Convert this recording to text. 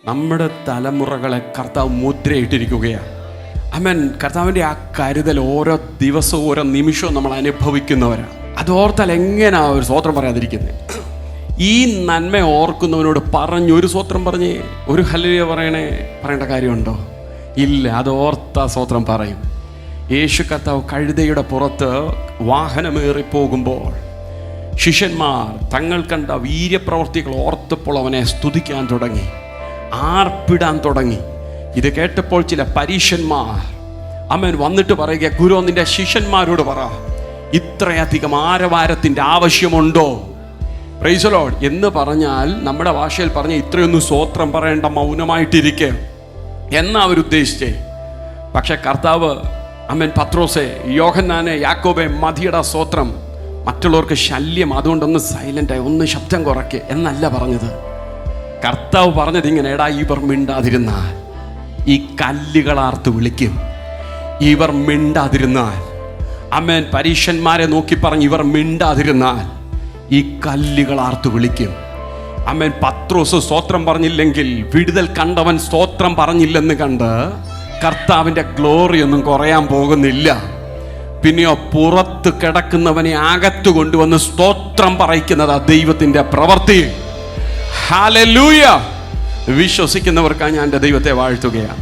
നമ്മുടെ തലമുറകളെ കർത്താവ് മുദ്രയിട്ടിരിക്കുകയാണ്. ആമേൻ. കർത്താവിൻ്റെ ആ കരുതൽ ഓരോ ദിവസവും ഓരോ നിമിഷവും നമ്മൾ അനുഭവിക്കുന്നവരാണ്. അതോർത്താൽ എങ്ങനെയാ ഒരു സ്വോത്രം പറയാതിരിക്കുന്നത്? ഈ നന്മ ഓർക്കുന്നവനോട് ഒരു സ്വോത്രം പറഞ്ഞേ, ഒരു ഹല്ലേലൂയ പറയേണ്ട കാര്യമുണ്ടോ? ഇല്ല. അത് ഓർത്ത സ്വോത്രം പറയും. യേശു കർത്താവ് കഴുതയുടെ പുറത്ത് വാഹനമേറി പോകുമ്പോൾ ശിഷ്യന്മാർ തങ്ങൾ കണ്ട വീര്യപ്രവർത്തികൾ ഓർത്തപ്പോൾ അവനെ സ്തുതിക്കാൻ തുടങ്ങി, ആർപ്പിടാൻ തുടങ്ങി. ഇത് കേട്ടപ്പോൾ ചില പരീശന്മാർ ആമേൻ വന്നിട്ട് പറയുക, ഗുരു നിന്റെ ശിഷ്യന്മാരോട് പറ, ഇത്രയധികം ആരവാരത്തിൻ്റെ ആവശ്യമുണ്ടോ? പ്രൈസ് ദി ലോർഡ് എന്ന് പറഞ്ഞാൽ നമ്മുടെ ഭാഷയിൽ പറഞ്ഞ ഇത്രയൊന്നും സ്വോത്രം പറയേണ്ട, മൗനമായിട്ടിരിക്കുക എന്നാ അവരുദ്ദേശിച്ചേ. പക്ഷെ കർത്താവ് ആമേൻ പത്രോസെ, യോഹന്നാനെ, യാക്കോബെ, മതിയുടെ സ്വോത്രം, മറ്റുള്ളവർക്ക് ശല്യം, അതുകൊണ്ടൊന്ന് സൈലൻ്റായി, ഒന്ന് ശബ്ദം കുറയ്ക്കുക എന്നല്ല പറഞ്ഞത്. കർത്താവ് പറഞ്ഞത് ഇങ്ങനെ, എടാ ഇവർ മിണ്ടാതിരുന്നാൽ ഈ കല്ലുകളാർത്ത് വിളിക്കും. ഇവർ മിണ്ടാതിരുന്നാൽ, ആമേൻ, പരീശന്മാരെ നോക്കി പറഞ്ഞ് ഇവർ മിണ്ടാതിരുന്നാൽ ഈ കല്ലുകളാർത്ത് വിളിക്കും. ആമേൻ. പത്രോസ് സ്തോത്രം പറഞ്ഞില്ലെങ്കിൽ, വിടുതൽ കണ്ടവൻ സ്തോത്രം പറഞ്ഞില്ലെന്ന് കണ്ട് കർത്താവിൻ്റെ ഗ്ലോറി ഒന്നും കുറയാൻ പോകുന്നില്ല. പിന്നെയോ പുറത്ത് കിടക്കുന്നവനെ അകത്ത് കൊണ്ടുവന്ന് സ്തോത്രം പറയിക്കുന്നതാ ദൈവത്തിൻ്റെ പ്രവൃത്തി. ഹല്ലേലൂയ. വിശ്വസിക്കുന്നവർക്കാണ് ഞാൻ എൻ്റെ ദൈവത്തെ വാഴ്ത്തുകയാണ്.